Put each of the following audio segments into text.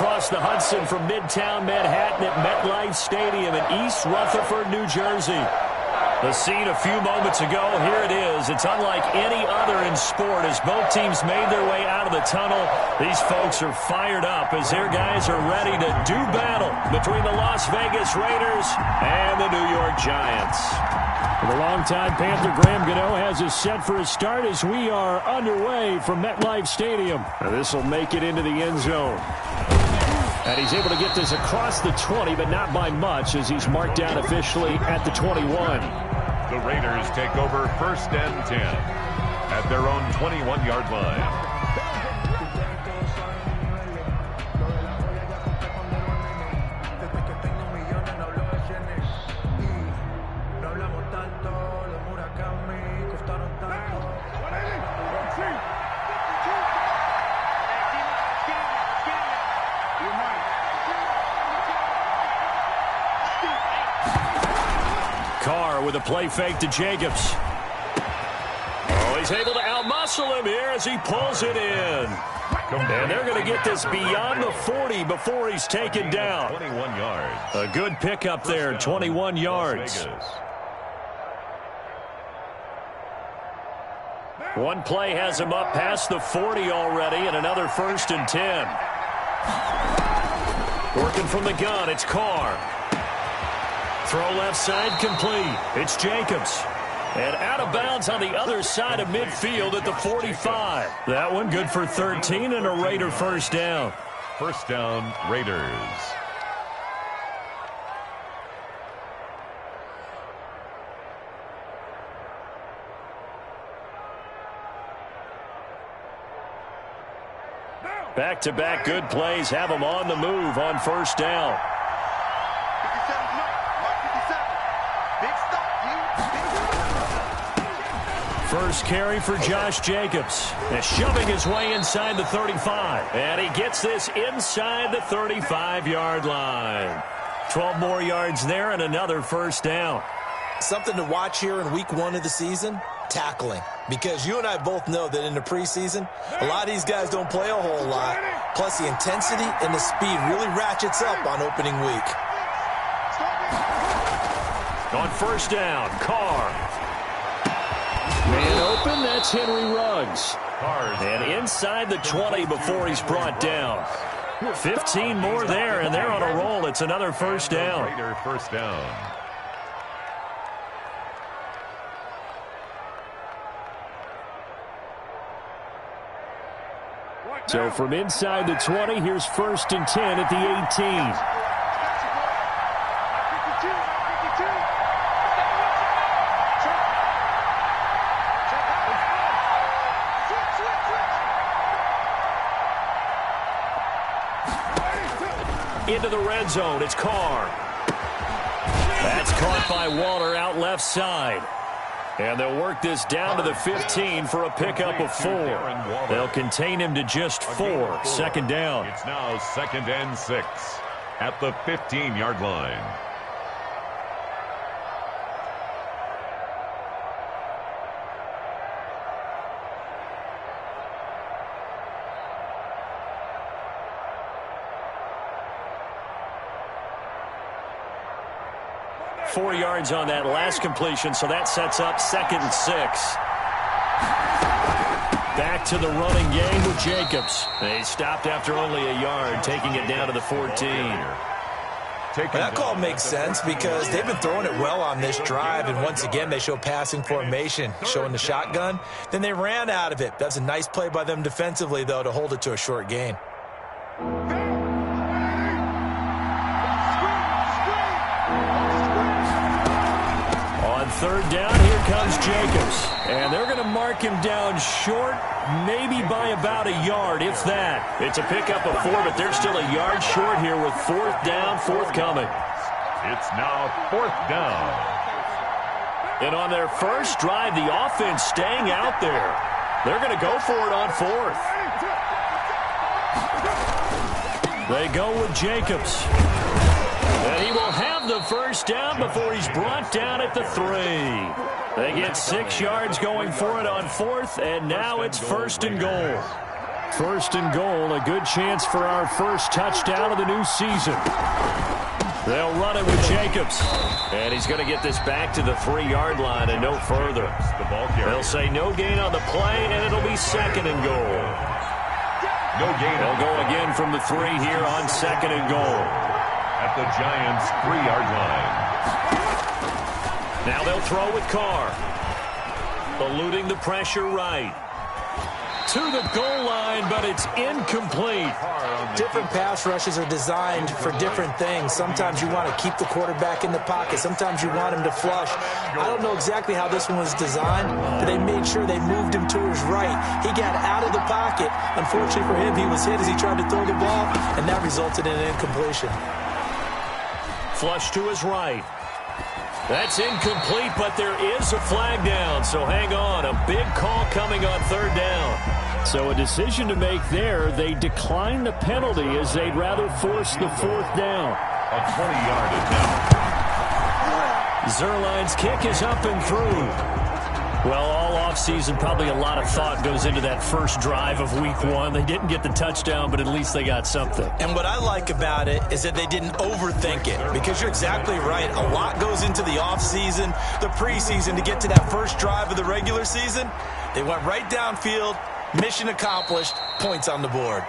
across the Hudson from Midtown Manhattan at MetLife Stadium in East Rutherford, New Jersey. The scene a few moments ago, here it is. It's unlike any other in sport as both teams made their way out of the tunnel. These folks are fired up as their guys are ready to do battle between the Las Vegas Raiders and the New York Giants. The longtime Panther Graham Gano has us set for a start as we are underway from MetLife Stadium. This will make it into the end zone. And he's able to get this across the 20, but not by much as he's marked down officially at the 21. The Raiders take over 1st and 10 at their own 21-yard line. With a play fake to Jacobs. Oh, he's able to outmuscle him here as he pulls it in. And they're going to get this beyond the 40 before he's taken down. 21 yards. A good pickup there, 21 yards. One play has him up past the 40 already, and another 1st and 10. Working from the gun, it's Carr. Throw left side complete. It's Jacobs. And out of bounds on the other side of midfield at the 45. That one good for 13 and a Raider 1st down. 1st down, Raiders. Back-to-back good plays have them on the move on 1st down. First carry for Josh Jacobs. And shoving his way inside the 35. And he gets this inside the 35-yard line. 12 more yards there and another 1st down. Something to watch here in week 1 of the season, tackling. Because you and I both know that in the preseason, a lot of these guys don't play a whole lot. Plus the intensity and the speed really ratchets up on opening week. On 1st down, Carr. Man open, that's Henry Ruggs. And inside the 20 before he's brought down. 15 more there, and they're on a roll. It's another 1st down. Raider 1st down. So from inside the 20, here's 1st and 10 at the 18. Into the red zone, it's Carr. That's caught by Waller out left side. And they'll work this down to the 15 for a pickup of 4. They'll contain him to just 4. 2nd down. It's now 2nd and 6 at the 15-yard line. Four yards on that last completion, so that sets up 2nd and 6. Back to the running game with Jacobs. They stopped after only a yard, taking it down to the 14. That call makes sense because they've been throwing it well on this drive, and once again they show passing formation, showing the shotgun. Then they ran out of it. That's a nice play by them defensively, though, to hold it to a short gain. On 3rd down, here comes Jacobs. And they're going to mark him down short, maybe by about a yard, if that. It's a pickup of 4, but they're still a yard short here with 4th down, forthcoming. It's now 4th down. And on their first drive, the offense staying out there. They're going to go for it on 4th. They go with Jacobs. And he will have the 1st down before he's brought down at the 3. They get 6 yards going for it on 4th, and now it's 1st and goal. First and goal, a good chance for our first touchdown of the new season. They'll run it with Jacobs. And he's going to get this back to the 3-yard line and no further. They'll say no gain on the play, and it'll be second and goal. No gain. They'll go again from the 3 here on second and goal. At the Giants' 3-yard line. Now they'll throw with Carr. Eluding the pressure right. To the goal line, but it's incomplete. Different pass rushes are designed for different things. Sometimes you want to keep the quarterback in the pocket. Sometimes you want him to flush. I don't know exactly how this one was designed, but they made sure they moved him to his right. He got out of the pocket. Unfortunately for him, he was hit as he tried to throw the ball, and that resulted in an incompletion. Flush to his right. That's incomplete, but there is a flag down, so hang on. A big call coming on third down. So a decision to make there. They decline the penalty as they'd rather force the 4th down. A 20-yard attempt. Zerline's kick is up and through. Well, all offseason, probably a lot of thought goes into that first drive of week 1. They didn't get the touchdown, but at least they got something. And what I like about it is that they didn't overthink it, because you're exactly right. A lot goes into the offseason, the preseason, to get to that first drive of the regular season. They went right downfield, mission accomplished, points on the board.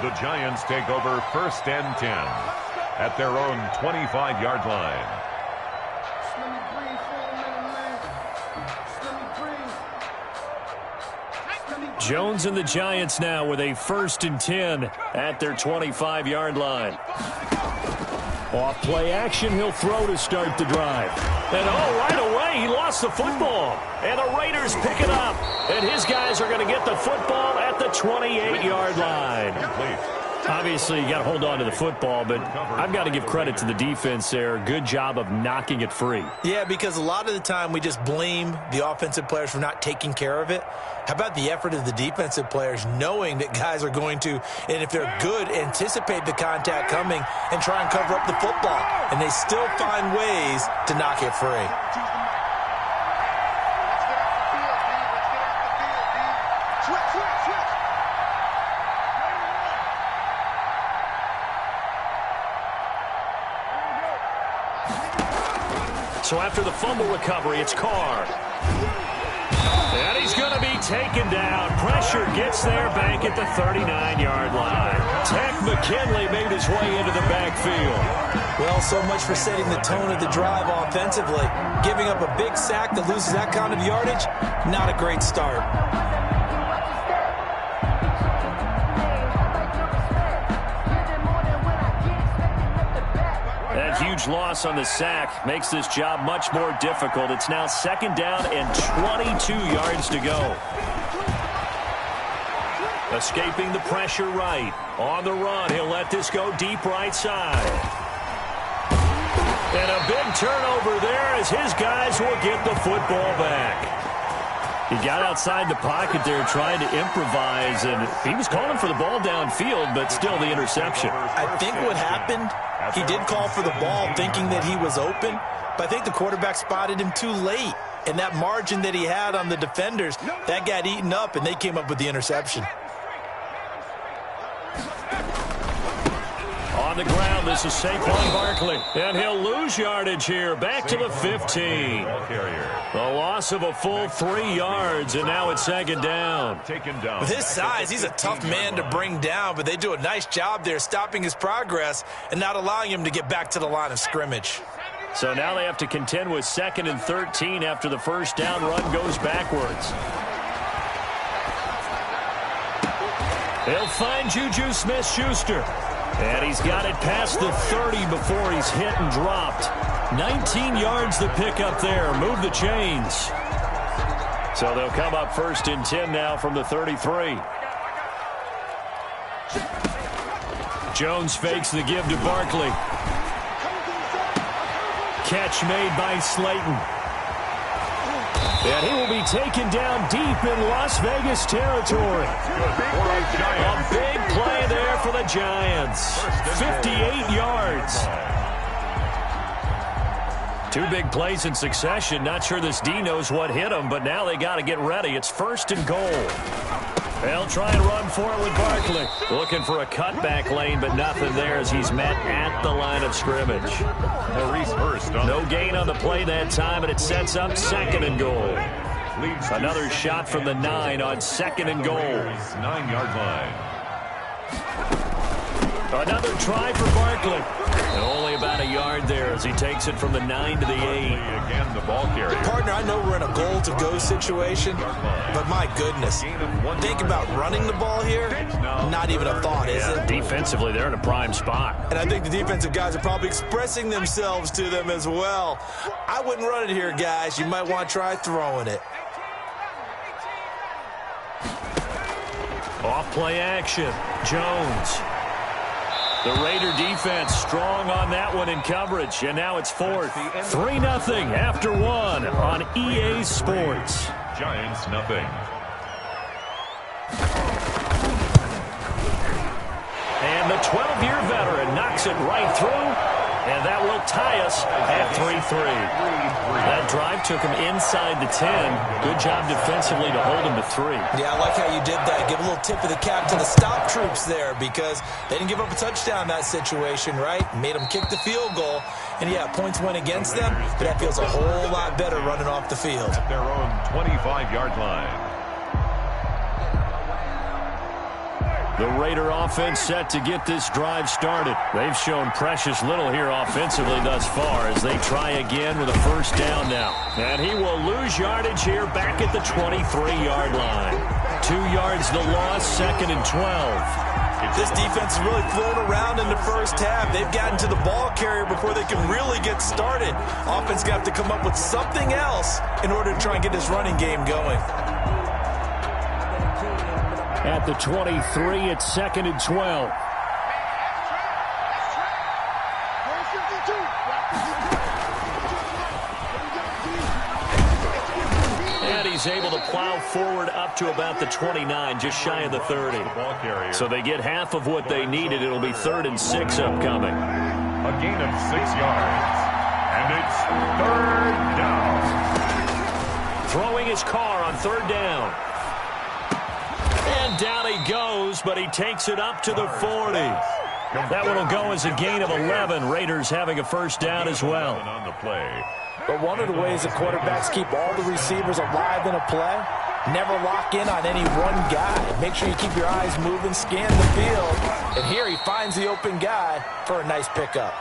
The Giants take over first and 10 at their own 25-yard line. Jones and the Giants now with a 1st and 10 at their 25-yard line. Off play action, he'll throw to start the drive. And right away, he lost the football. And the Raiders pick it up. And his guys are going to get the football at the 28-yard line. Obviously, you got to hold on to the football, but I've got to give credit to the defense there. Good job of knocking it free. Yeah, because a lot of the time we just blame the offensive players for not taking care of it. How about the effort of the defensive players knowing that guys are going to, and if they're good, anticipate the contact coming and try and cover up the football. And they still find ways to knock it free. So after the fumble recovery, it's Carr. And he's going to be taken down. Pressure gets there back at the 39-yard line. Tech McKinley made his way into the backfield. Well, so much for setting the tone of the drive offensively. Giving up a big sack that loses that kind of yardage, not a great start. That huge loss on the sack makes this job much more difficult. It's now 2nd down and 22 yards to go. Escaping the pressure right. On the run, he'll let this go deep right side. And a big turnover there as his guys will get the football back. He got outside the pocket there trying to improvise, and he was calling for the ball downfield, but still the interception. I think what happened, he did call for the ball thinking that he was open, but I think the quarterback spotted him too late. And that margin that he had on the defenders, that got eaten up, and they came up with the interception. On the ground, this is Saquon Barkley. And he'll lose yardage here, back to the 15. The loss of a full 3 yards, and now it's 2nd down. With his size, he's a tough man to bring down, but they do a nice job there stopping his progress and not allowing him to get back to the line of scrimmage. So now they have to contend with 2nd and 13 after the first down run goes backwards. He'll find Juju Smith-Schuster. And he's got it past the 30 before he's hit and dropped. 19 yards to pick up there. Move the chains. So they'll come up 1st and 10 now from the 33. Jones fakes the give to Barkley. Catch made by Slayton. And he will be taken down deep in Las Vegas territory. A big play there for the Giants. 58 yards. 2 big plays in succession. Not sure this D knows what hit him, but now they got to get ready. It's 1st and goal. They'll try and run for it with Barkley. Looking for a cutback lane, but nothing there as he's met at the line of scrimmage. Maurice Hurst. No gain on the play that time, and it sets up 2nd and goal. Another shot from the 9 on 2nd and goal. 9-yard line. Another try for Barkley. And only about a yard there as he takes it from the 9 to the 8. Again, the ball carrier. Partner, I know we're in a goal-to-go situation, but my goodness, think about running the ball here. Not even a thought, is it? Defensively, they're in a prime spot. And I think the defensive guys are probably expressing themselves to them as well. I wouldn't run it here, guys. You might want to try throwing it. Off play action. Jones. The Raider defense strong on that one in coverage, and now it's 4th. 3-0 after 1 on EA Sports. Giants nothing. And the 12-year veteran knocks it right through, and that will tie us at 3-3. That drive took him inside the 10. Good job defensively to hold him to 3. Yeah, I like how you did that. Give a little tip of the cap to the stop troops there because they didn't give up a touchdown in that situation, right? Made them kick the field goal. And, yeah, points went against them, but that feels a whole lot better running off the field. At their own 25-yard line. The Raider offense set to get this drive started. They've shown precious little here offensively thus far as they try again with a 1st down now. And he will lose yardage here back at the 23-yard line. 2 yards the loss, 2nd and 12. This defense is really thrown around in the first half. They've gotten to the ball carrier before they can really get started. Offense got to come up with something else in order to try and get this running game going. At the 23, it's 2nd and 12. And he's able to plow forward up to about the 29, just shy of the 30. So they get half of what they needed. It'll be 3rd and 6 upcoming. A gain of 6 yards. And it's 3rd down. Throwing his car on 3rd down. And down he goes, but he takes it up to the 40. That one will go as a gain of 11. Raiders having a 1st down as well. On the play. But one of the ways that quarterbacks keep all the receivers alive in a play, never lock in on any one guy. Make sure you keep your eyes moving, scan the field. And here he finds the open guy for a nice pickup.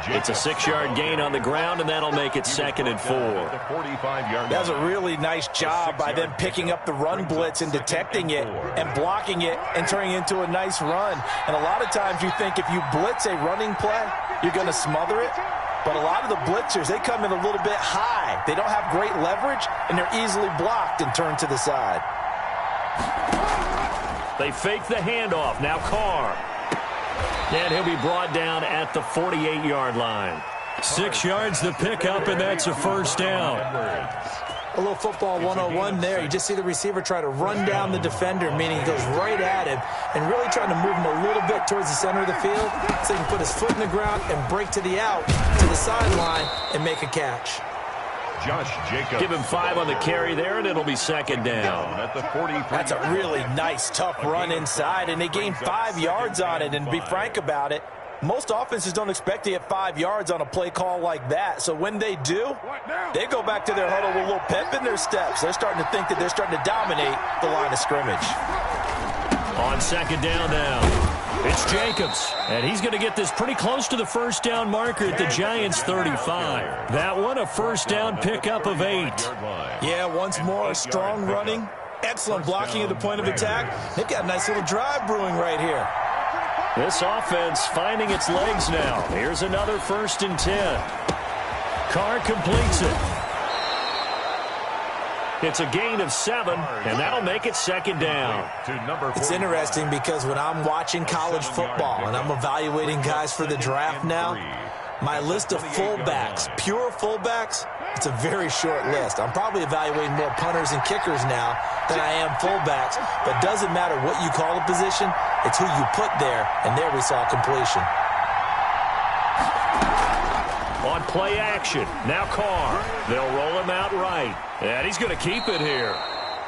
It's a 6-yard gain on the ground, and that'll make it 2nd and 4. That was a really nice job by them picking up the run blitz and detecting it and blocking it and turning it into a nice run. And a lot of times you think if you blitz a running play, you're going to smother it. But a lot of the blitzers, they come in a little bit high. They don't have great leverage, and they're easily blocked and turned to the side. They fake the handoff. Now Carr. And he'll be brought down at the 48-yard line. 6 yards the pickup, and that's a 1st down. A little football 101 there. You just see the receiver try to run down the defender, meaning he goes right at him and really trying to move him a little bit towards the center of the field so he can put his foot in the ground and break to the out, to the sideline, and make a catch. Josh Jacobs. Give him 5 on the carry there, and it'll be 2nd down. At the 43. That's a really nice, tough run inside, and they gained 5 yards on it. And to be frank about it, most offenses don't expect to get 5 yards on a play call like that. So when they do, they go back to their huddle with a little pep in their steps. They're starting to think that they're starting to dominate the line of scrimmage. On 2nd down now. It's Jacobs, and he's going to get this pretty close to the 1st down marker at the Giants' 35. That one, a 1st down pickup of 8. Yeah, once more, strong running, excellent blocking at the point of attack. They've got a nice little drive brewing right here. This offense finding its legs now. Here's another 1st and 10. Carr completes it. It's a gain of 7, and that'll make it 2nd down. It's interesting because when I'm watching college football and I'm evaluating guys for the draft now, my list of fullbacks, pure fullbacks, it's a very short list. I'm probably evaluating more punters and kickers now than I am fullbacks, but it doesn't matter what you call a position, it's who you put there, and there we saw completion. On play action, now Carr. They'll roll him out right, and he's going to keep it here.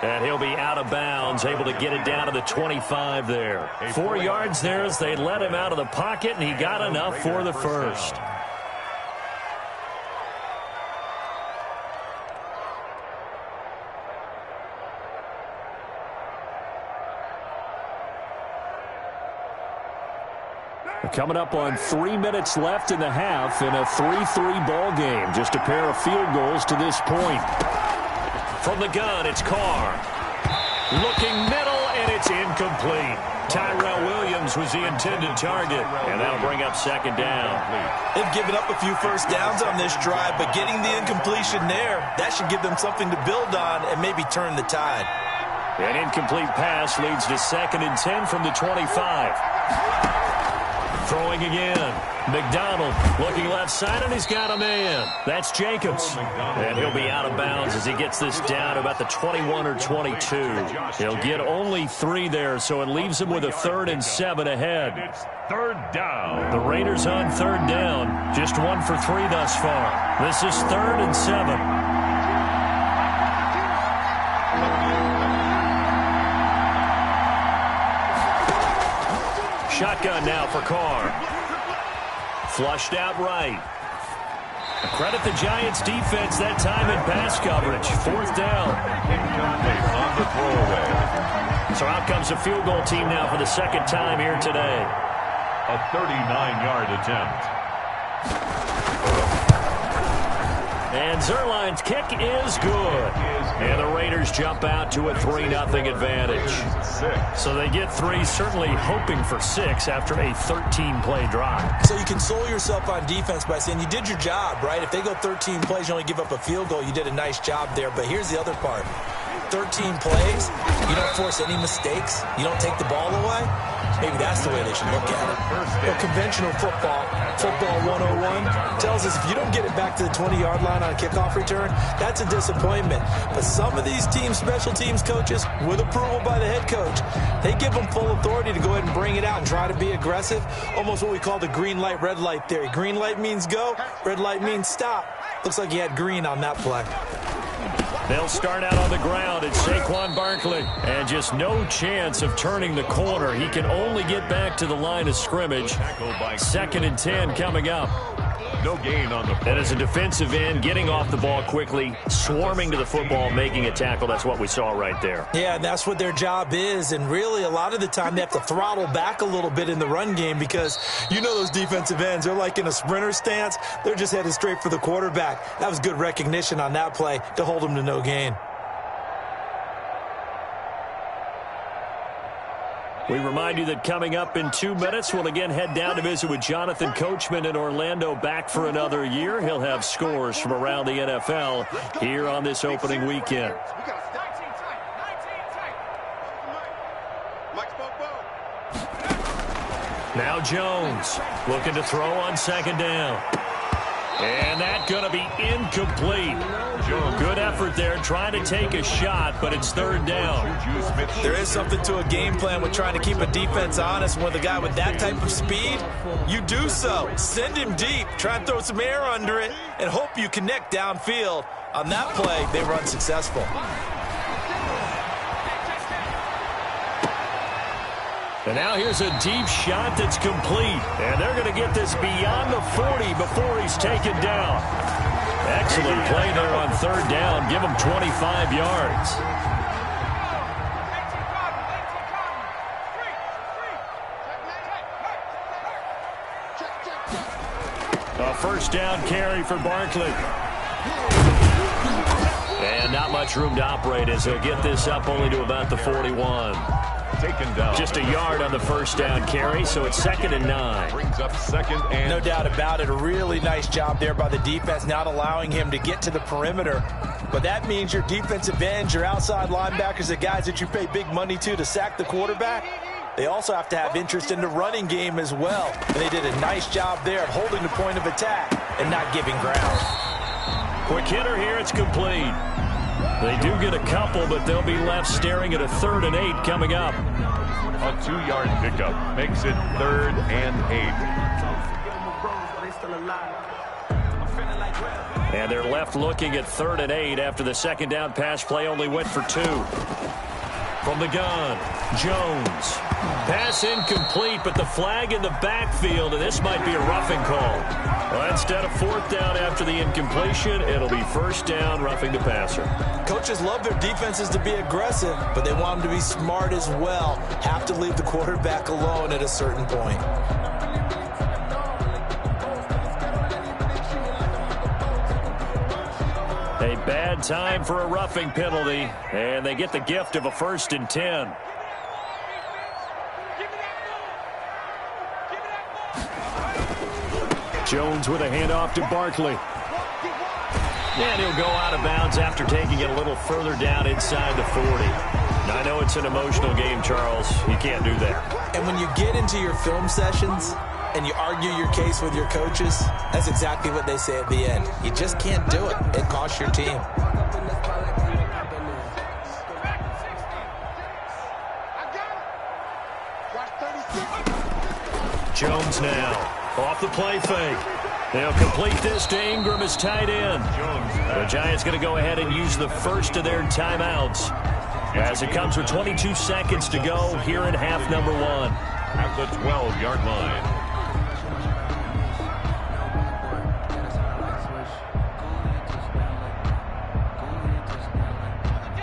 And he'll be out of bounds, able to get it down to the 25 there. 4 yards there as they let him out of the pocket, and he got enough for the first. Coming up on 3 minutes left in the half in a 3-3 ball game. Just a pair of field goals to this point. From the gun, it's Carr. Looking middle, and it's incomplete. Tyrell Williams was the intended target, and that'll bring up second down. They've given up a few first downs on this drive, but getting the incompletion there, that should give them something to build on and maybe turn the tide. An incomplete pass leads to 2nd and 10 from the 25. Throwing again. McDonald looking left side, and he's got a man. That's Jacobs. And he'll be out of bounds as he gets this down to about the 21 or 22. He'll get only 3 there, so it leaves him with a 3rd and 7 ahead. It's 3rd down. The Raiders on 3rd down. Just 1 for 3 thus far. This is 3rd and 7. Shotgun now for Carr. Flushed out right. Credit the Giants defense that time in pass coverage. 4th down. Incomplete on the throwaway. So out comes a field goal team now for the 2nd time here today. A 39-yard attempt. And Zerline's kick is good. And the Raiders jump out to a 3-0 advantage. So they get 3, certainly hoping for 6 after a 13-play drive. So you console yourself on defense by saying you did your job, right? If they go 13 plays, you only give up a field goal, you did a nice job there. But here's the other part. 13 plays, you don't force any mistakes, you don't take the ball away. Maybe that's the way they should look at it. Well, conventional football 101, tells us if you don't get it back to the 20-yard line on a kickoff return, that's a disappointment. But some of these teams, special teams coaches, with approval by the head coach, they give them full authority to go ahead and bring it out and try to be aggressive. Almost what we call the green light, red light theory. Green light means go, red light means stop. Looks like he had green on that play. They'll start out on the ground. It's Saquon Barkley. And just no chance of turning the corner. He can only get back to the line of scrimmage. 2nd and 10 coming up. No gain on the play. And as a defensive end, getting off the ball quickly, swarming to the football, making a tackle. That's what we saw right there. Yeah, and that's what their job is. And really, a lot of the time, they have to throttle back a little bit in the run game because you know those defensive ends, they're like in a sprinter stance. They're just headed straight for the quarterback. That was good recognition on that play to hold them to no gain. We remind you that coming up in 2 minutes, we'll again head down to visit with Jonathan Coachman in Orlando, back for another year. He'll have scores from around the NFL here on this opening weekend. Now Jones looking to throw on 2nd down. And that's going to be incomplete. Good effort there, trying to take a shot, but it's 3rd down. There is something to a game plan with trying to keep a defense honest. With a guy with that type of speed, you do so. Send him deep, try and throw some air under it, and hope you connect downfield. On that play, they were unsuccessful. And now here's a deep shot that's complete. And they're going to get this beyond the 40 before he's taken down. Excellent play there on 3rd down. Give him 25 yards. A 1st down carry for Barkley. And not much room to operate as he'll get this up only to about the 41. Taken down. Just a yard on the 1st down carry, so it's 2nd and 9. Brings up 2nd and... No doubt about it. A really nice job there by the defense, not allowing him to get to the perimeter. But that means your defensive ends, your outside linebackers, the guys that you pay big money to sack the quarterback, they also have to have interest in the running game as well. And they did a nice job there of holding the point of attack and not giving ground. Quick hitter here, it's complete. They do get a couple, but they'll be left staring at a 3rd and 8 coming up. A 2-yard pickup makes it 3rd and 8. And they're left looking at 3rd and 8 after the second down pass play only went for 2. From the gun, Jones. Pass incomplete, but the flag in the backfield, and this might be a roughing call. Well, instead of 4th down after the incompletion, it'll be 1st down, roughing the passer. Coaches love their defenses to be aggressive, but they want them to be smart as well. Have to leave the quarterback alone at a certain point. A bad time for a roughing penalty, and they get the gift of a 1st and 10. Jones with a handoff to Barkley. And he'll go out of bounds after taking it a little further down inside the 40. Now, I know it's an emotional game, Charles. You can't do that. And when you get into your film sessions and you argue your case with your coaches, that's exactly what they say at the end. You just can't do it. It costs your team. Jones now off the play fake. They'll complete this to Ingram as tight end. The Giants going to go ahead and use the first of their timeouts as it comes with 22 seconds to go here in half number 1. At the 12-yard line.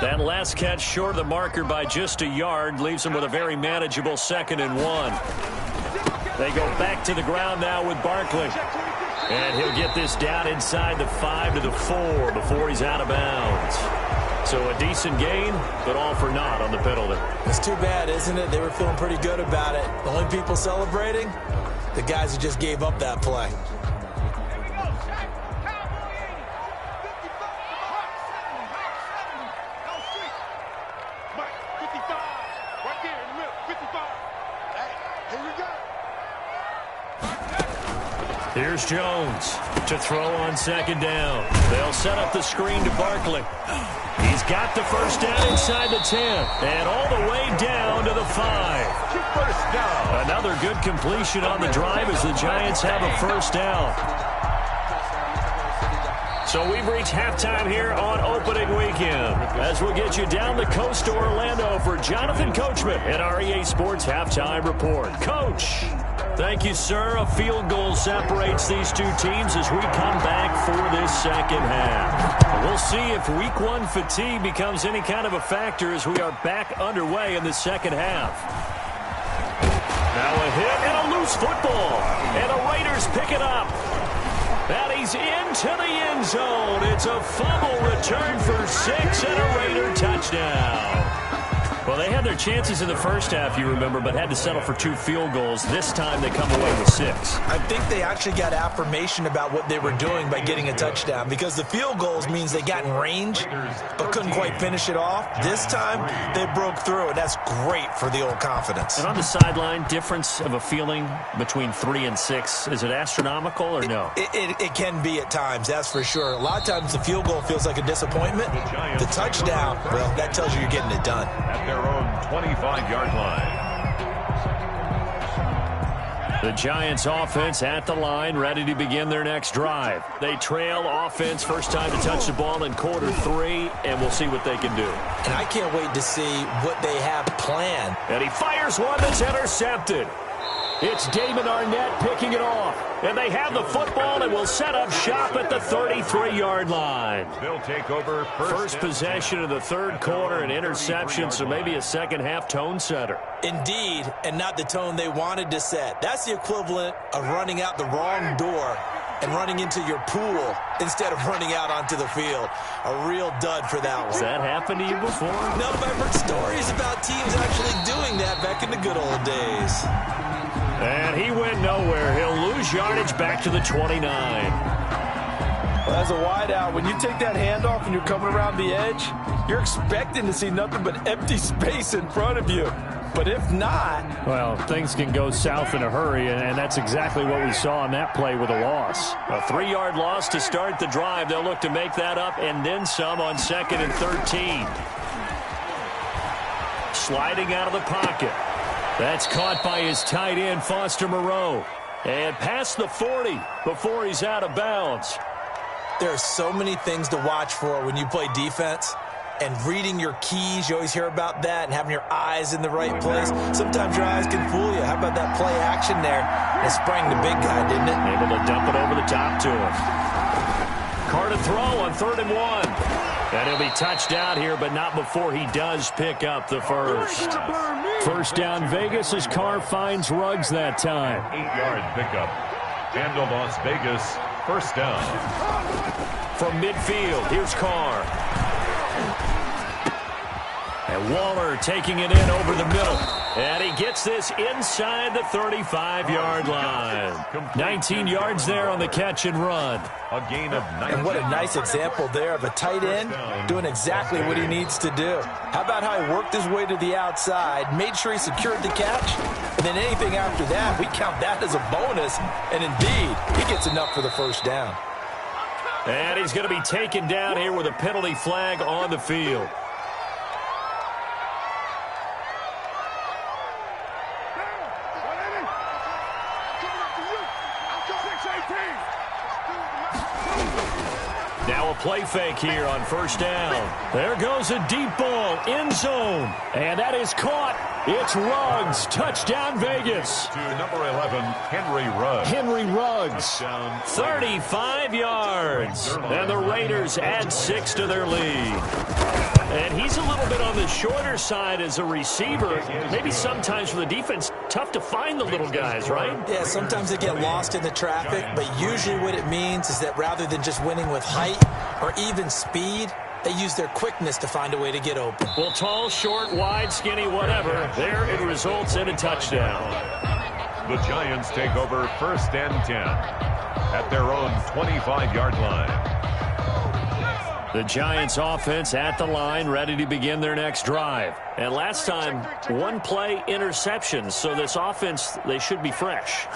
That last catch short of the marker by just a yard leaves them with a very manageable 2nd and 1. They go back to the ground now with Barkley. And he'll get this down inside the 5 to the 4 before he's out of bounds. So a decent gain, but all for naught on the penalty. It's too bad, isn't it? They were feeling pretty good about it. The only people celebrating, the guys who just gave up that play. Here's Jones to throw on 2nd down. They'll set up the screen to Barkley. He's got the 1st down inside the 10 and all the way down to the 5. 1st down. Another good completion on the drive as the Giants have a 1st down. So we've reached halftime here on opening weekend as we'll get you down the coast to Orlando for Jonathan Coachman at our EA Sports Halftime Report. Coach. Thank you, sir. A field goal separates these two teams as we come back for this second half. We'll see if Week 1 fatigue becomes any kind of a factor as we are back underway in the second half. Now a hit and a loose football. And the Raiders pick it up. And he's into the end zone. It's a fumble return for 6 and a Raider touchdown. Well, they had their chances in the first half, you remember, but had to settle for 2 field goals. This time they come away with 6. I think they actually got affirmation about what they were doing by getting a touchdown because the field goals means they got in range but couldn't quite finish it off. This time they broke through, and that's great for the old confidence. And on the sideline, difference of a feeling between 3 and 6, is it astronomical or no? It can be at times, that's for sure. A lot of times the field goal feels like a disappointment. The touchdown, well, that tells you you're getting it done. At their own 25-yard line. The Giants offense at the line, ready to begin their next drive. They trail offense, first time to touch the ball in quarter 3, and we'll see what they can do. And I can't wait to see what they have planned. And he fires one that's intercepted. It's Damon Arnett picking it off. And they have the football and will set up shop at the 33-yard line. They'll take over first possession of the 3rd quarter, an interception, so maybe a second-half tone setter. Indeed, and not the tone they wanted to set. That's the equivalent of running out the wrong door and running into your pool instead of running out onto the field. A real dud for that one. Has that happened to you before? No, but I've heard stories about teams actually doing that back in the good old days. And he went nowhere. He'll lose yardage back to the 29. Well, as a wideout, when you take that handoff and you're coming around the edge, you're expecting to see nothing but empty space in front of you. But if not... Well, things can go south in a hurry, and that's exactly what we saw on that play with a loss. A 3-yard loss to start the drive. They'll look to make that up and then some on 2nd and 13. Sliding out of the pocket. That's caught by his tight end, Foster Moreau. And past the 40 before he's out of bounds. There are so many things to watch for when you play defense. And reading your keys, you always hear about that, and having your eyes in the right place. Sometimes your eyes can fool you. How about that play action there? It sprang the big guy, didn't it? Able to dump it over the top to him. Carr to throw on 3rd and 1. And he'll be touched out here, but not before he does pick up the first. First down Vegas as Carr finds Ruggs that time. 8-yard pickup. And to Las Vegas, first down. From midfield, here's Carr. And Waller taking it in over the middle. And he gets this inside the 35-yard line. 19 yards there on the catch and run. A gain of 9. And what a nice example there of a tight end doing exactly what he needs to do. How about how he worked his way to the outside, made sure he secured the catch, and then anything after that, we count that as a bonus. And indeed, he gets enough for the first down. And he's going to be taken down here with a penalty flag on the field. Now a play fake here on first down. There goes a deep ball, end zone. And that is caught. It's Ruggs. Touchdown, Vegas. To number 11, Henry Ruggs. Henry Ruggs. 35 yards. And the Raiders add 6 to their lead. And he's a little bit on the shorter side as a receiver. Maybe sometimes for the defense, tough to find the little guys, right? Yeah, sometimes they get lost in the traffic, but usually what it means is that rather than just winning with height or even speed, they use their quickness to find a way to get open. Well, tall, short, wide, skinny, whatever, there it results in a touchdown. The Giants take over first and 10 at their own 25-yard line. The Giants offense at the line, ready to begin their next drive. And last time, one play interception, so this offense, they should be fresh.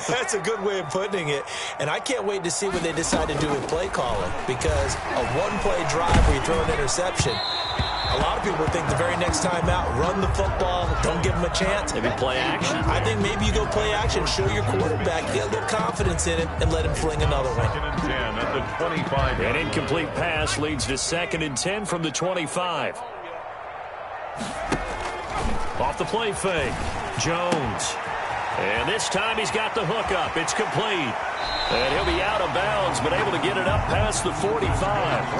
That's a good way of putting it. And I can't wait to see what they decide to do with play calling, because a one-play drive where you throw an interception, a lot of people think the very next time out, run the football, don't give them a chance. Maybe play action. I think maybe you go play action, show your quarterback, get a little confidence in it, and let him fling another one. 2nd and 10 at the 25. An incomplete pass leads to 2nd and 10 from the 25. Off the play fake, Jones. And this time he's got the hook up. It's complete. And he'll be out of bounds, but able to get it up past the 45.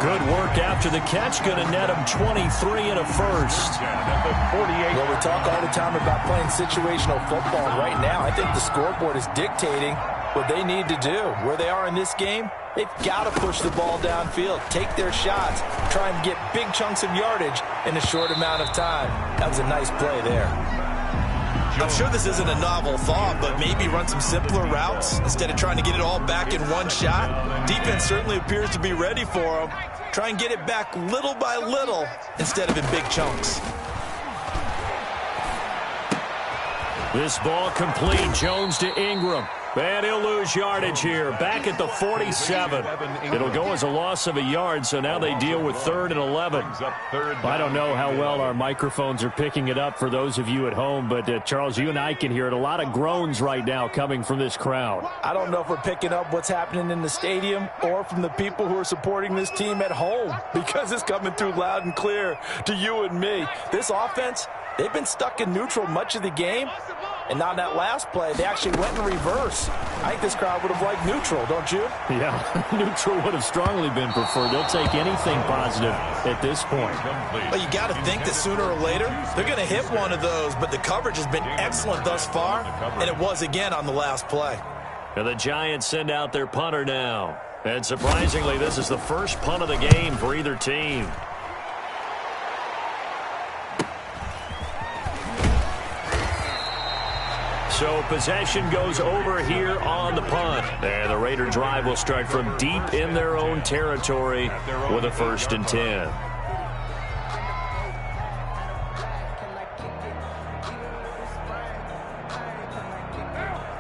Good work after the catch. Going to net him 23 and a first. Well, we talk all the time about playing situational football. Right now, I think the scoreboard is dictating what they need to do. Where they are in this game, they've got to push the ball downfield, take their shots, try and get big chunks of yardage in a short amount of time. That was a nice play there. I'm sure this isn't a novel thought, but maybe run some simpler routes instead of trying to get it all back in one shot. Defense certainly appears to be ready for them. Try and get it back little by little instead of in big chunks. This ball complete. Jones to Ingram. And he'll lose yardage here. Back at the 47. It'll go as a loss of a yard, so now they deal with 3rd and 11. I don't know how well our microphones are picking it up for those of you at home, but Charles, you and I can hear it. A lot of groans right now coming from this crowd. I don't know if we're picking up what's happening in the stadium or from the people who are supporting this team at home, because it's coming through loud and clear to you and me. This offense, they've been stuck in neutral much of the game. And on that last play, they actually went in reverse. I think this crowd would have liked neutral, don't you? Yeah, neutral would have strongly been preferred. They'll take anything positive at this point. Well, you got to think that sooner or later, they're going to hit one of those, but the coverage has been excellent thus far, and it was again on the last play. And the Giants send out their punter now. And surprisingly, this is the first punt of the game for either team. So possession goes over here on the punt. And the Raider drive will start from deep in their own territory with a 1st and 10.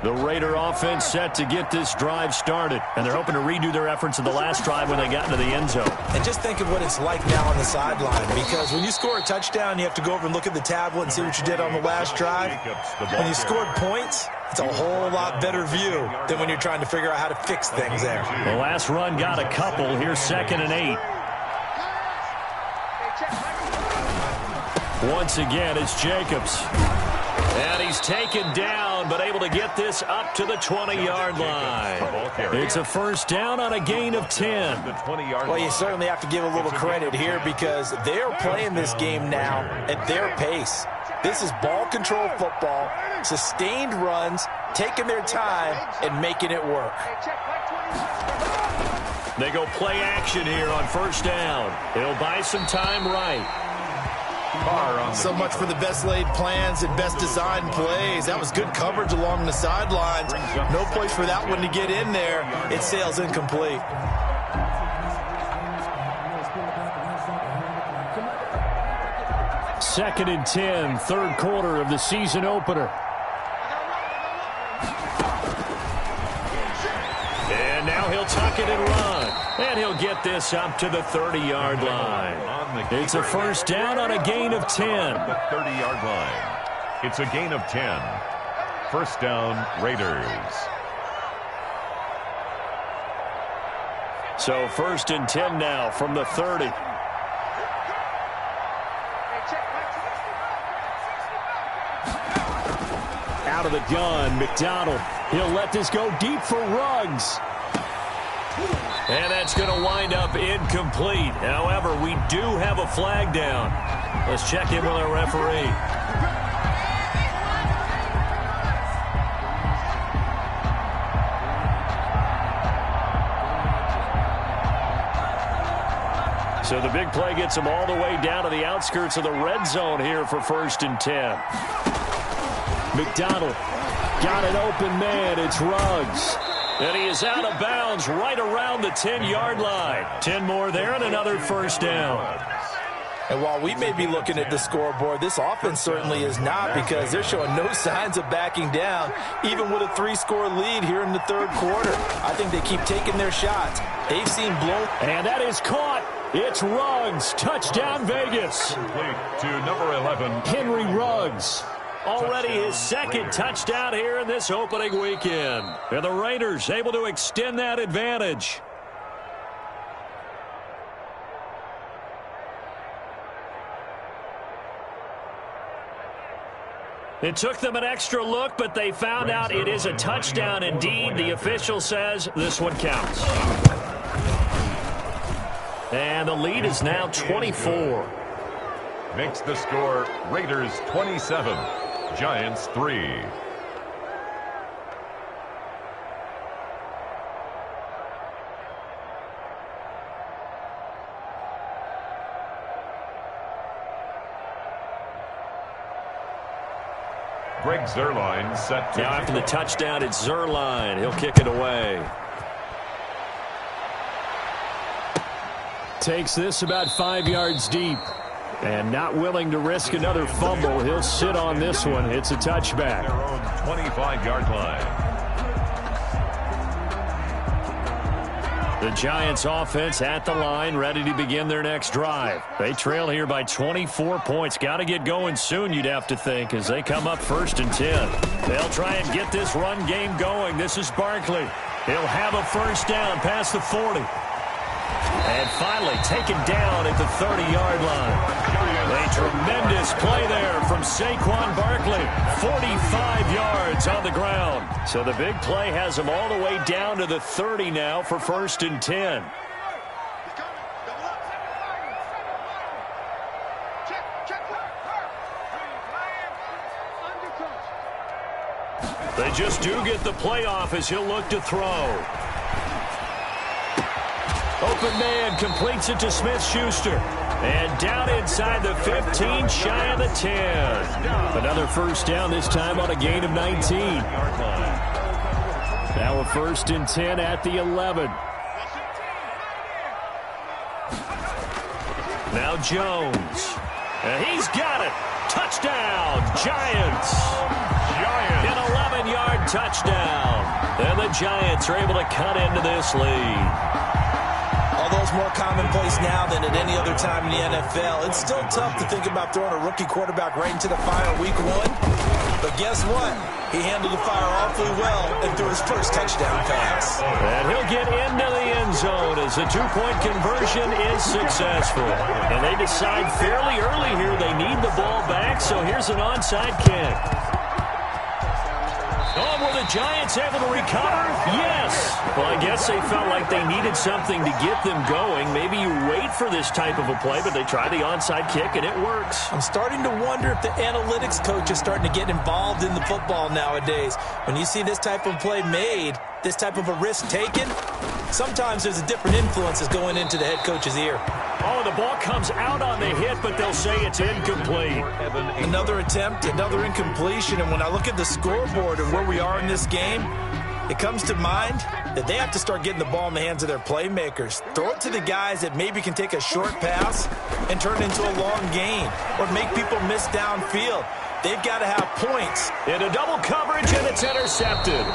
The Raider offense set to get this drive started, and they're hoping to redo their efforts in the last drive when they got into the end zone. And just think of what it's like now on the sideline, because when you score a touchdown, you have to go over and look at the tablet and see what you did on the last drive. When you scored points, it's a whole lot better view than when you're trying to figure out how to fix things there. The last run got a couple. Here's 2nd and 8. Once again, it's Jacobs. And he's taken down, but able to get this up to the 20-yard line. It's a first down on a gain of 10. Well, you certainly have to give a little credit here because they're playing this game now at their pace. This is ball control football, sustained runs, taking their time, and making it work. They go play action here on first down. He'll buy some time right. So much for the best laid plans and best designed plays. That was good coverage along the sidelines. No place for that one to get in there. It sails incomplete. Second and 10, third quarter of the season opener. And now he'll tuck it and run. And he'll get this up to the 30-yard line. It's a first down on a gain of 10. The 30-yard line. It's a gain of 10. First down, Raiders. So first and 10 now from the 30. Out of the gun, McDonald. He'll let this go deep for Ruggs. And that's going to wind up incomplete. However, we do have a flag down. Let's check in with our referee. So the big play gets him all the way down to the outskirts of the red zone here for first and 10. McDonald got an open man. It's Ruggs. And he is out of bounds right around the 10-yard line. 10 more there and another first down. And while we may be looking at the scoreboard, this offense certainly is not, because they're showing no signs of backing down, even with a 3-score lead here in the third quarter. I think they keep taking their shots. They've seen blown. And that is caught. It's Ruggs. Touchdown, Vegas. To number 11. Henry Ruggs. Already his second touchdown here in this opening weekend. And the Raiders able to extend that advantage. It took them an extra look, but they found out it is a touchdown indeed. The official says this one counts. And the lead is now 24. Makes the score Raiders 27. Giants 3. Greg Zuerlein set to. Now after the touchdown, it's Zuerlein. He'll kick it away. Takes this about 5 yards deep. And not willing to risk another fumble. He'll sit on this one. It's a touchback. Their own 25-yard line. The Giants offense at the line, ready to begin their next drive. They trail here by 24 points. Got to get going soon, you'd have to think, as they come up first and 10. They'll try and get this run game going. This is Barkley. He'll have a first down past the 40. And finally taken down at the 30-yard line. A tremendous play there from Saquon Barkley. 45 yards on the ground. So the big play has him all the way down to the 30 now for first and 10. They just do get the play off as he'll look to throw. Open man completes it to Smith-Schuster. And down inside the 15, shy of the 10. Another first down, this time on a gain of 19. Now a first and 10 at the 11. Now Jones. And he's got it. Touchdown, Giants. An 11-yard touchdown. And the Giants are able to cut into this lead. Although it's more commonplace now than at any other time in the NFL, it's still tough to think about throwing a rookie quarterback right into the fire week 1. But guess what? He handled the fire awfully well and threw his first touchdown pass. And he'll get into the end zone as the two-point conversion is successful. And they decide fairly early here they need the ball back, so here's an onside kick. Oh, were the Giants able to recover? Yes. Well, I guess they felt like they needed something to get them going. Maybe you wait for this type of a play, but they try the onside kick, and it works. I'm starting to wonder if the analytics coach is starting to get involved in the football nowadays. When you see this type of play made, this type of a risk taken, sometimes there's a different influences going into the head coach's ear. Oh, the ball comes out on the hit, but they'll say it's incomplete. Another attempt, another incompletion, and when I look at the scoreboard and where we are in this game, it comes to mind that they have to start getting the ball in the hands of their playmakers. Throw it to the guys that maybe can take a short pass and turn it into a long gain or make people miss downfield. They've got to have points. Into double coverage, and it's intercepted.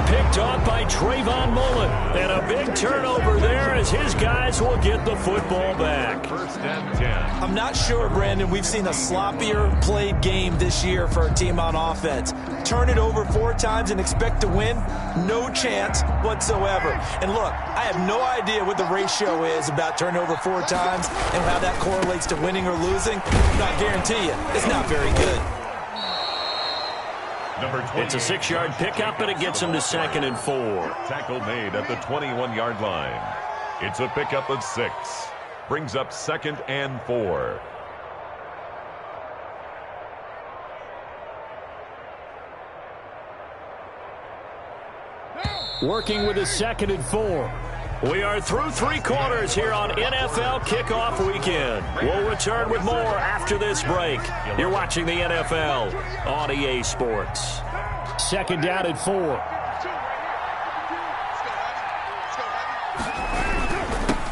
Picked off by Trayvon Mullen. And a big turnover there as his guys will get the football back. First and 10. I'm not sure, Brandon, we've seen a sloppier played game this year for a team on offense. Turn it over 4 times and expect to win? No chance whatsoever. And look, I have no idea what the ratio is about turnover 4 times and how that correlates to winning or losing. But I guarantee you, it's not very good. It's a 6-yard pickup, and it gets him to 2nd and 4. Tackle made at the 21-yard line. It's a pickup of 6. Brings up 2nd and 4. Working with a 2nd and 4. We are through 3 quarters here on NFL Kickoff Weekend. We'll return with more after this break. You're watching the NFL on EA Sports. 2nd down and 4.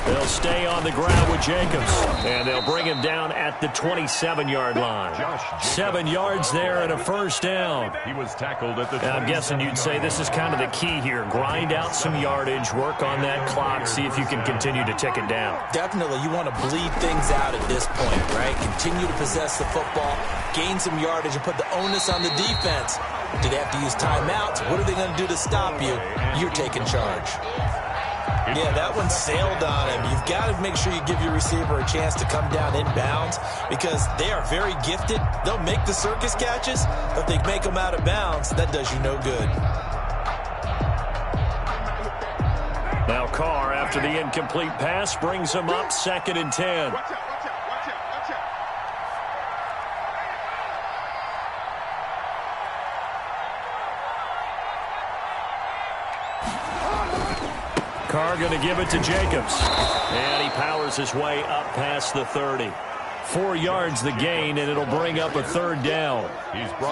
They'll stay on the ground with Jacobs, and they'll bring him down at the 27-yard line. 7 yards there and a first down. He was tackled at the I'm guessing you'd say this is kind of the key here. Grind out some yardage, work on that clock, see if you can continue to tick it down. Definitely, you want to bleed things out at this point, right? Continue to possess the football, gain some yardage, and put the onus on the defense. Do they have to use timeouts? What are they going to do to stop you? You're taking charge. Yeah, that one sailed on him. You've got to make sure you give your receiver a chance to come down inbounds because they are very gifted. They'll make the circus catches, but if they make them out of bounds, that does you no good. Now Carr, after the incomplete pass, brings him up 2nd and 10. Carr going to give it to Jacobs. And he powers his way up past the 30. 4 yards the gain, and it'll bring up a 3rd down.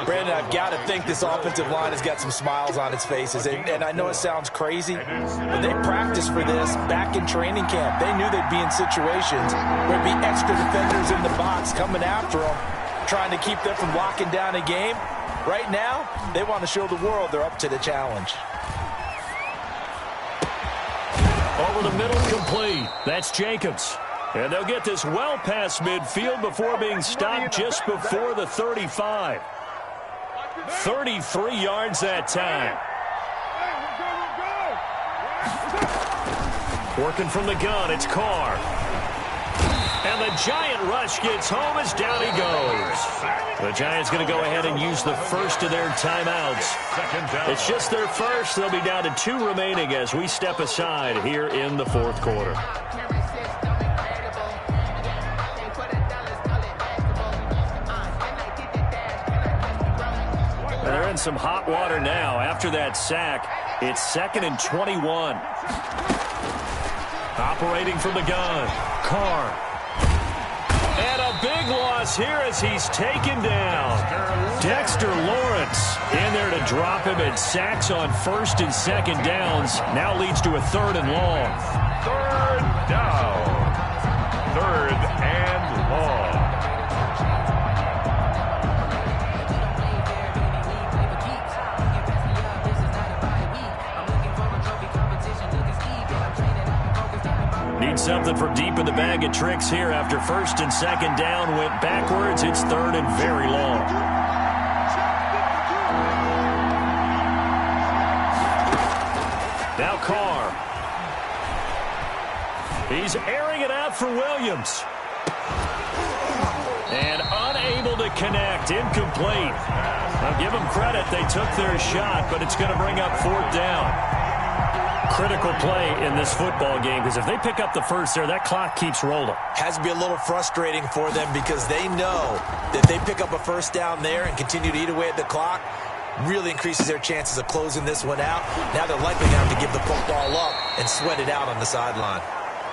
Brandon, I've got to think this offensive line has got some smiles on its faces. And I know it sounds crazy, but they practiced for this back in training camp. They knew they'd be in situations where there'd be extra defenders in the box coming after them, trying to keep them from locking down a game. Right now, they want to show the world they're up to the challenge. Over the middle, complete. That's Jacobs. And they'll get this well past midfield before being stopped just before the 35. 33 yards that time. Working from the gun, it's Carr. And the Giant rush gets home as down he goes. The Giants going to go ahead and use the first of their timeouts. It's just their first. They'll be down to 2 remaining as we step aside here in the 4th quarter. They're in some hot water now. After that sack, it's 2nd and 21. Operating from the gun, Carr. And a big loss here as he's taken down. Dexter Lawrence in there to drop him, and sacks on 1st and 2nd downs. Now leads to a 3rd and long. 3rd down. 3rd and long. something from deep in the bag of tricks here after first and second down went backwards. It's third and very long. Now Carr. He's airing it out for Williams. And unable to connect. Incomplete. Now give them credit. They took their shot, but it's going to bring up fourth down. Critical play in this football game because if they pick up the first there, that clock keeps rolling. Has to be a little frustrating for them because they know that if they pick up a first down there and continue to eat away at the clock, really increases their chances of closing this one out. Now they're likely going to have to give the football up and sweat it out on the sideline.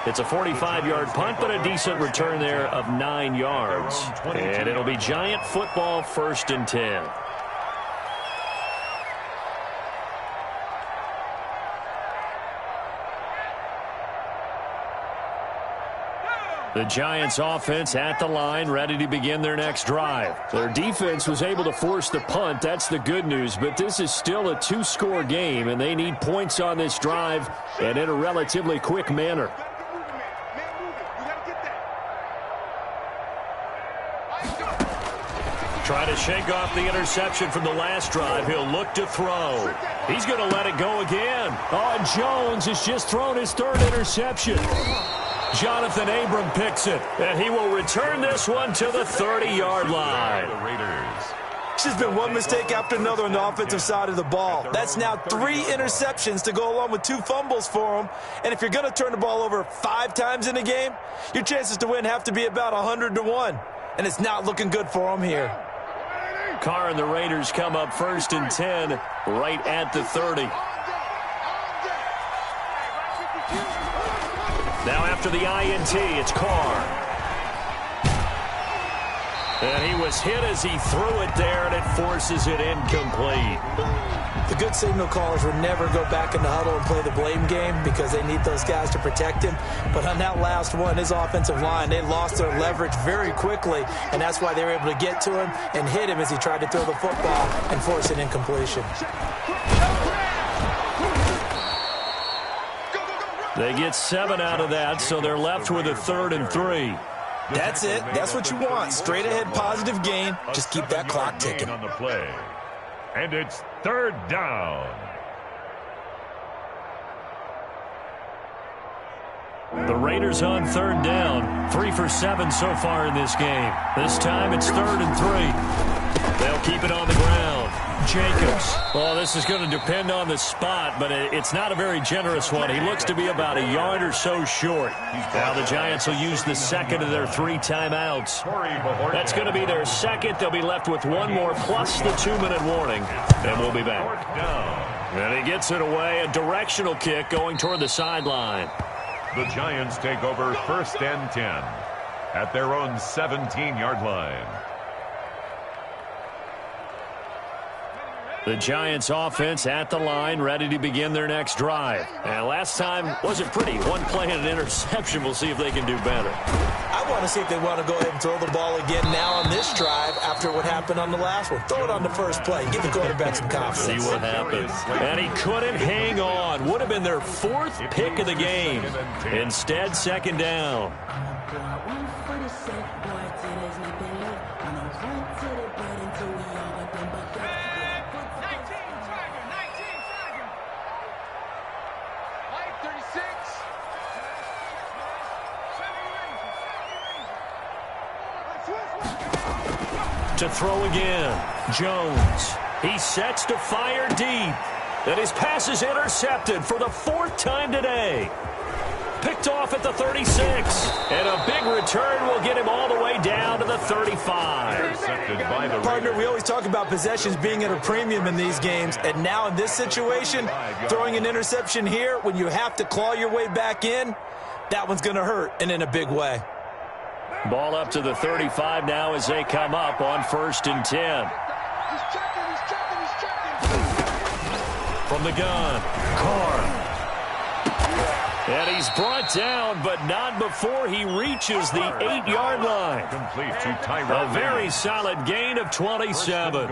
It's a 45-yard punt, but a decent return there of 9 yards. And it'll be Giant football, 1st and 10. The Giants offense at the line, ready to begin their next drive. Their defense was able to force the punt. That's the good news, but this is still a 2-score game, and they need points on this drive and in a relatively quick manner. Try to shake off the interception from the last drive. He'll look to throw. He's going to let it go again. Oh, and Jones has just thrown his 3rd interception. Jonathan Abram picks it, and he will return this one to the 30-yard line. It's just been one mistake after another on the offensive side of the ball. That's now 3 interceptions to go along with 2 fumbles for him. And if you're going to turn the ball over 5 times in a game, your chances to win have to be about 100-1. And it's not looking good for him here. Carr and the Raiders come up 1st and 10 right at the 30. Now after the INT, it's Carr. And he was hit as he threw it there, and it forces it incomplete. The good signal callers would never go back in the huddle and play the blame game because they need those guys to protect him. But on that last one, his offensive line, they lost their leverage very quickly, and that's why they were able to get to him and hit him as he tried to throw the football and force an incompletion. They get 7 out of that, so they're left with a 3rd and 3. That's it. That's what you want. Straight ahead positive gain. Just keep that clock ticking. On the play. And it's 3rd down. The Raiders on 3rd down. 3 for 7 so far in this game. This time it's 3rd and 3. They'll keep it on the ground. Jacobs. Well, this is going to depend on the spot, but it's not a very generous one. He looks to be about a yard or so short. Now the Giants will use the 2nd of their 3 timeouts. That's going to be their 2nd. They'll be left with 1 more plus the 2-minute warning, and we'll be back. And he gets it away. A directional kick going toward the sideline. The Giants take over 1st and 10 at their own 17-yard line. The Giants offense at the line, ready to begin their next drive. And last time wasn't pretty. 1 play and an interception. We'll see if they can do better. I want to see if they want to go ahead and throw the ball again now on this drive after what happened on the last one. Throw it on the first play. Give the quarterback some confidence. See what happens. And he couldn't hang on. Would have been their 4th pick of the game. Instead, 2nd down. To throw again. Jones. He sets to fire deep. And his pass is intercepted for the 4th time today. Picked off at the 36. And a big return will get him all the way down to the 35. Partner, we always talk about possessions being at a premium in these games. And now in this situation, throwing an interception here when you have to claw your way back in, that one's going to hurt, and in a big way. Ball up to the 35 now as they come up on 1st and 10. From the gun, Carr. And he's brought down, but not before he reaches the 8-yard line. Complete to Tyrell. A very solid gain of 27.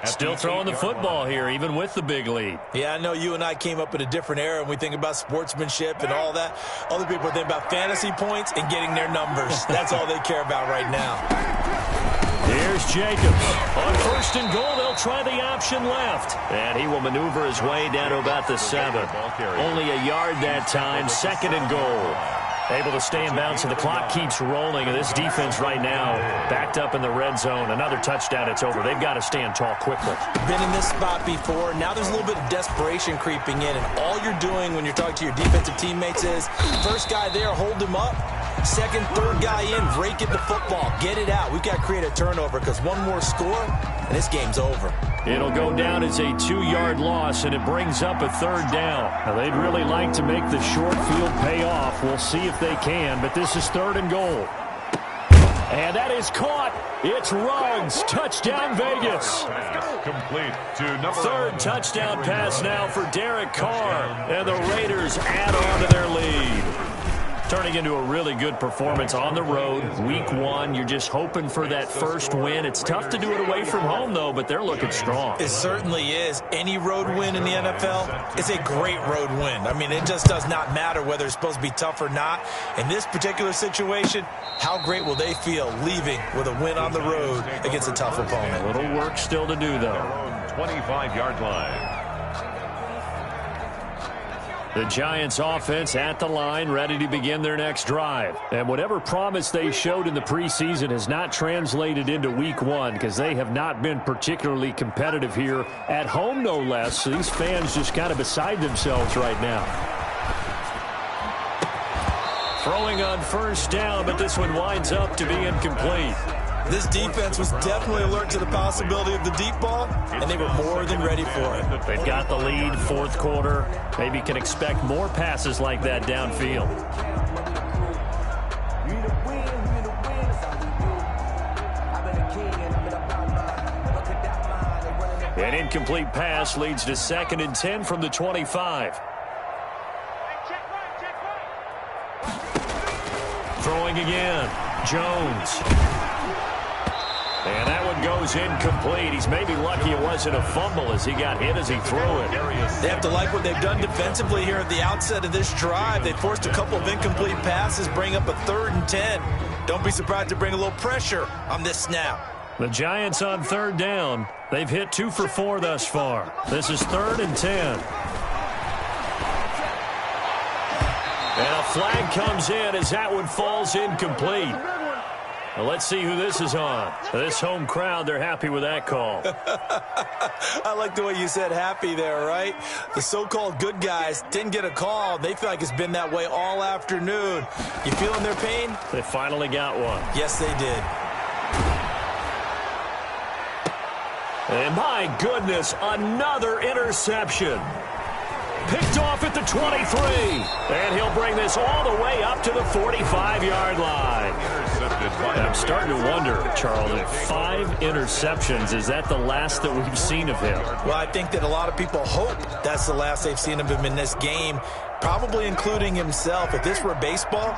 Still throwing the football here, even with the big lead. Yeah, I know you and I came up in a different era, and we think about sportsmanship and all that. Other people think about fantasy points and getting their numbers. That's all they care about right now. Here's Jacobs. On 1st and goal, they'll try the option left. And he will maneuver his way down to about the 7. Only a yard that time, 2nd and goal. Able to stay in bounds, and the clock keeps rolling. And this defense right now backed up in the red zone. Another touchdown, it's over. They've got to stand tall quickly. Been in this spot before. Now there's a little bit of desperation creeping in. And all you're doing when you're talking to your defensive teammates is, first guy there, hold him up. Second, third guy in, rake at the football. Get it out. We've got to create a turnover because one more score, and this game's over. It'll go down as a 2-yard loss, and it brings up a 3rd down. Now, they'd really like to make the short field pay off. We'll see if they can, but this is 3rd and goal. And that is caught. It's Ruggs. Touchdown, Vegas. Complete to number 3rd touchdown pass now for Derek Carr, and the Raiders add on to their lead. Turning into a really good performance on the road. Week 1, you're just hoping for that first win. It's tough to do it away from home, though, but they're looking strong. It certainly is. Any road win in the NFL, it's a great road win. I mean, it just does not matter whether it's supposed to be tough or not. In this particular situation, how great will they feel leaving with a win on the road against a tough opponent? A little work still to do, though. 25-yard line. The Giants offense at the line, ready to begin their next drive. And whatever promise they showed in the preseason has not translated into week 1 because they have not been particularly competitive here at home, no less. So these fans just kind of beside themselves right now. Throwing on 1st down, but this one winds up to be incomplete. This defense was definitely alert to the possibility of the deep ball, and they were more than ready for it. They've got the lead, 4th quarter. Maybe can expect more passes like that downfield. An incomplete pass leads to 2nd and 10 from the 25. Throwing again, Jones. And that one goes incomplete. He's maybe lucky it wasn't a fumble as he got hit as he threw it. They have to like what they've done defensively here at the outset of this drive. They forced a couple of incomplete passes, bring up a 3rd and 10. Don't be surprised to bring a little pressure on this snap. The Giants on 3rd down. They've hit 2 for 4 thus far. This is 3rd and 10. And a flag comes in as that one falls incomplete. Well, let's see who this is on. This home crowd, they're happy with that call. I like the way you said happy there, right? The so-called good guys didn't get a call. They feel like it's been that way all afternoon. You feeling their pain? They finally got one. Yes, they did. And my goodness, another interception. Picked off at the 23. And he'll bring this all the way up to the 45-yard line. I'm starting to wonder, Charles, if 5 interceptions, is that the last that we've seen of him? Well, I think that a lot of people hope that's the last they've seen of him in this game, probably including himself. If this were baseball,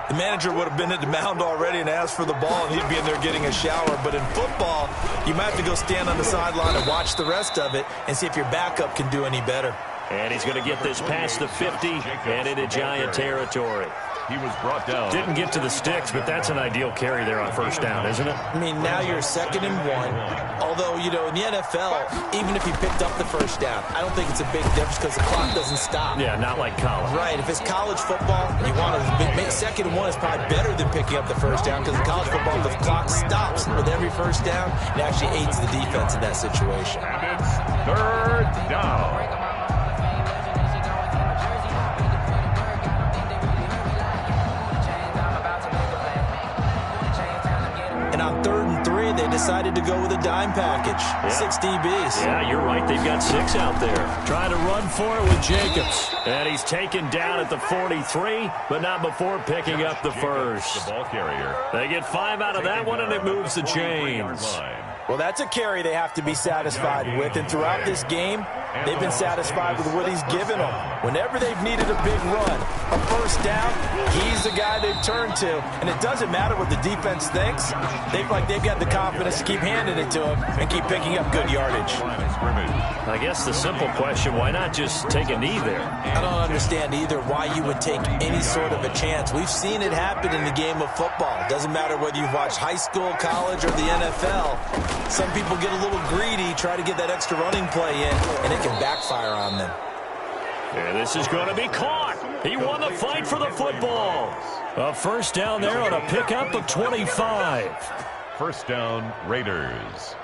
the manager would have been at the mound already and asked for the ball, and he'd be in there getting a shower. But in football, you might have to go stand on the sideline and watch the rest of it and see if your backup can do any better. And he's going to get this past the 50 and into Giant territory. He was brought down. Didn't get to the sticks, but that's an ideal carry there on 1st down, isn't it? I mean, now you're 2nd and 1. Although, you know, in the NFL, even if he picked up the 1st down, I don't think it's a big difference because the clock doesn't stop. Yeah, not like college. Right. If it's college football, you want to make 2nd and 1 is probably better than picking up the 1st down because in college football, the clock stops with every 1st down. It actually aids the defense in that situation. And it's 3rd down. On 3rd and 3, they decided to go with a dime package. Yeah. 6 DBs. Yeah, you're right. They've got 6 out there. Trying to run for it with Jacobs. And he's taken down at the 43, but not before picking up the first. The ball carrier. They get 5 out of that one, and it moves the chains. Well, that's a carry they have to be satisfied with. And throughout this game, They've been satisfied with what he's given them. Whenever they've needed a big run, a first down, he's the guy they've turned to. And it doesn't matter what the defense thinks. They've got the confidence to keep handing it to him and keep picking up good yardage. I guess the simple question, why not just take a knee there? I don't understand either why you would take any sort of a chance. We've seen it happen in the game of football. It doesn't matter whether you've watched high school, college, or the NFL. Some people get a little greedy, try to get that extra running play in, and it can backfire on them. And this is going to be caught. He won the fight for the football. A first down there on a pickup of 25. First down, Raiders.